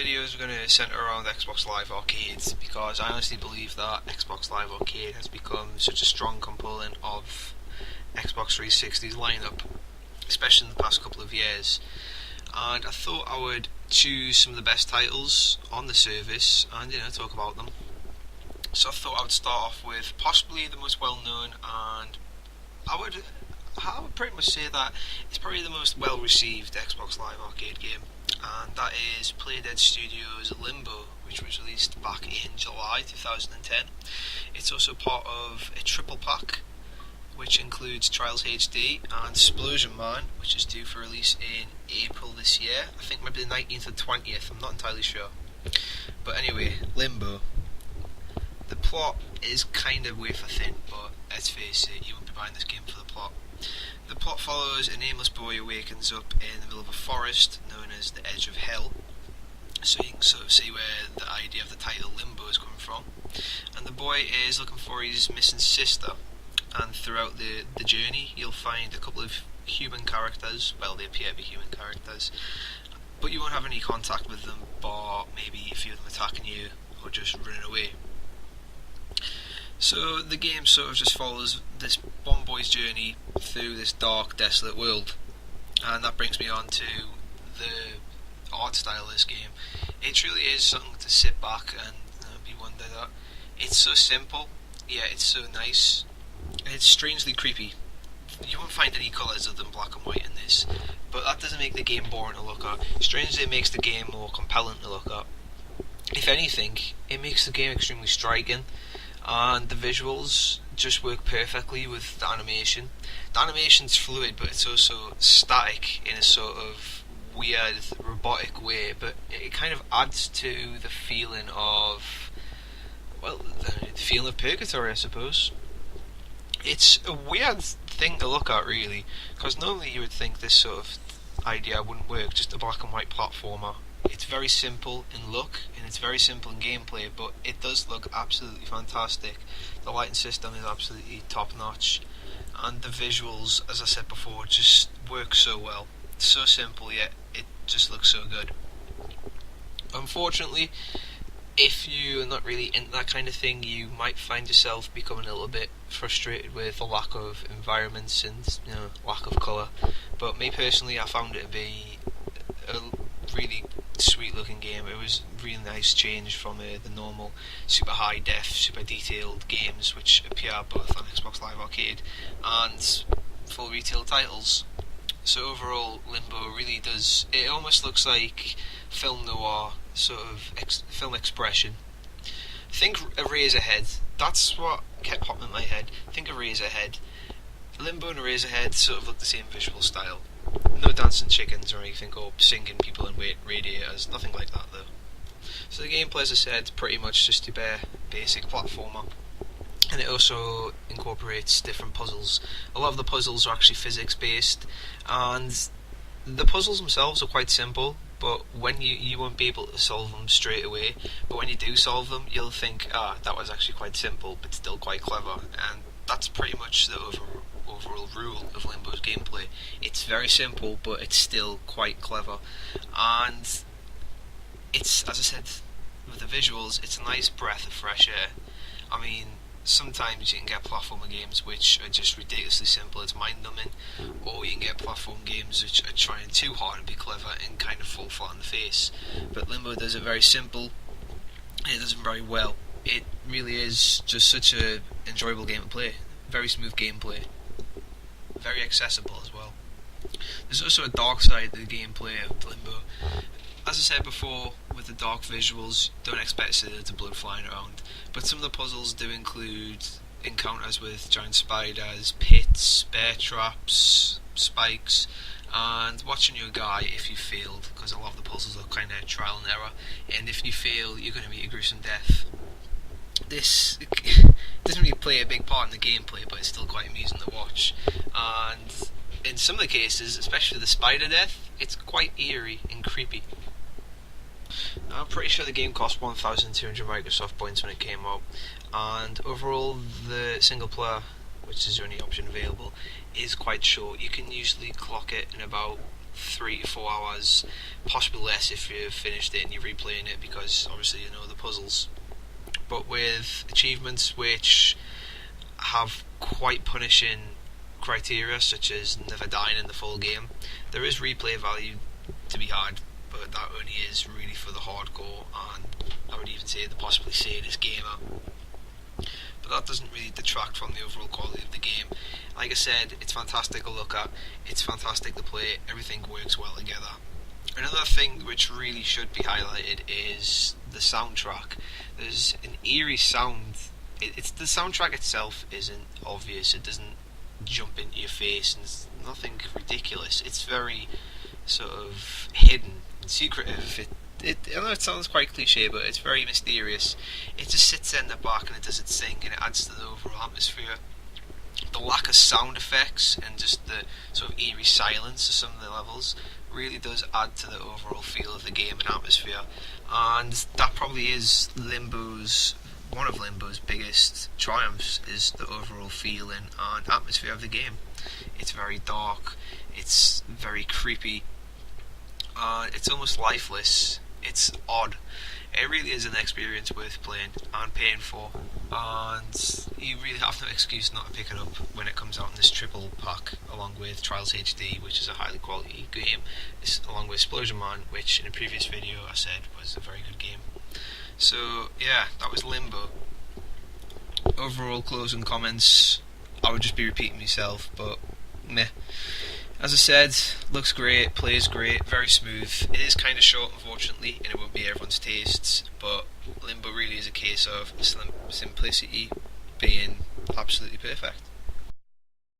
videos are going to centre around Xbox Live Arcade because I honestly believe that Xbox Live Arcade has become such a strong component of Xbox 360's lineup, especially in the past couple of years. And I thought I would choose some of the best titles on the service and talk about them. So I thought I would start off with possibly the most well known, and I would pretty much say that it's probably the most well received Xbox Live Arcade game, and that is Playdead Studios' Limbo, which was released back in July 2010. It's also part of a triple pack which includes Trials HD and Splosion Man, which is due for release in April this year. I think maybe the 19th or 20th, I'm not entirely sure. But anyway, Limbo. The plot is kind of wafer thin, but let's face it, you won't be buying this game for the plot. The plot follows a nameless boy who awakens up in the middle of a forest known as the Edge of Hell. So you can sort of see where the idea of the title Limbo is coming from. And the boy is looking for his missing sister. And throughout the journey, you'll find a couple of human characters. Well, they appear to be human characters, but you won't have any contact with them, bar maybe a few of them attacking you or just running away. So the game sort of just follows this one boy's journey through this dark, desolate world. And that brings me on to the art style of this game. It really is something to sit back and be wondered at. It's so simple, yet it's so nice. It's strangely creepy. You won't find any colours other than black and white in this, but that doesn't make the game boring to look at. Strangely, it makes the game more compelling to look at. If anything, it makes the game extremely striking, and the visuals just work perfectly with the animation. The animation's fluid, but it's also static in a sort of weird, robotic way, but it kind of adds to the feeling of, well, the feeling of purgatory, I suppose. It's a weird thing to look at, really, because normally you would think this sort of idea wouldn't work, just a black and white platformer. It's very simple in look, and it's very simple in gameplay, but it does look absolutely fantastic. The lighting system is absolutely top notch, and the visuals, as I said before, just work so well. It's so simple, yet it just looks so good. Unfortunately, if you're not really into that kind of thing, you might find yourself becoming a little bit frustrated with the lack of environments and lack of colour. But me personally, I found it to be a really sweet looking game. It was a really nice change from the normal super high def, super detailed games which appear both on Xbox Live Arcade and full retail titles. So overall, Limbo really does, it almost looks like film noir sort of film expression. Think Eraserhead. That's what kept popping in my head. Think of Eraserhead. Limbo and Eraserhead sort of look the same visual style. No dancing chickens or anything, or singing people in radiators. Nothing like that though. So the gameplay, as I said, pretty much just your bare basic platformer. And it also incorporates different puzzles. A lot of the puzzles are actually physics based, and the puzzles themselves are quite simple, but when you won't be able to solve them straight away, but when you do solve them, you'll think, that was actually quite simple, but still quite clever. And that's pretty much the overall rule of Limbo's gameplay. It's very simple, but it's still quite clever. And it's, as I said, with the visuals, it's a nice breath of fresh air. I mean, sometimes you can get platformer games which are just ridiculously simple, it's mind-numbing, or you can get platform games which are trying too hard to be clever and kind of fall flat on the face. But Limbo does it very simple, and it does it very well. It really is just such a enjoyable game to play. Very smooth gameplay, very accessible as well. There's also a dark side to the gameplay of Limbo. As I said before, with the dark visuals, don't expect it to blood flying around, but some of the puzzles do include encounters with giant spiders, pits, bear traps, spikes, and watching your guy if you failed, because a lot of the puzzles are kind of trial and error, and if you fail, you're going to meet a gruesome death. This doesn't really play a big part in the gameplay, but it's still quite amusing to watch, and in some of the cases, especially the spider death, it's quite eerie and creepy. I'm pretty sure the game cost 1,200 Microsoft points when it came out, and overall the single player, which is the only option available, is quite short. You can usually clock it in about 3 to 4 hours, possibly less if you've finished it and you're replaying it, because obviously you know the puzzles. But with achievements which have quite punishing criteria, such as never dying in the full game, there is replay value to be had, but that only is really for the hardcore, and I would even say the possibly sadist gamer. But that doesn't really detract from the overall quality of the game. Like I said, it's fantastic to look at, it's fantastic to play, everything works well together. Another thing which really should be highlighted is the soundtrack. There's an eerie sound. It's the soundtrack itself isn't obvious, it doesn't jump into your face, and it's nothing ridiculous. It's very sort of hidden and secretive. I know it sounds quite cliche, but it's very mysterious. It just sits in the back and it does its thing, and it adds to the overall atmosphere. The lack of sound effects and just the sort of eerie silence of some of the levels really does add to the overall feel of the game and atmosphere, and that probably is one of Limbo's biggest triumphs, is the overall feeling and atmosphere of the game. It's very dark, it's very creepy, it's almost lifeless, it's odd. It really is an experience worth playing and paying for, and you really have no excuse not to pick it up when it comes out in this triple pack, along with Trials HD, which is a highly quality game, along with Explosion Man, which in a previous video I said was a very good game. So yeah, that was Limbo. Overall closing comments, I would just be repeating myself, but meh. As I said, looks great, plays great, very smooth. It is kind of short, unfortunately, and it won't be everyone's tastes, but Limbo really is a case of simplicity being absolutely perfect.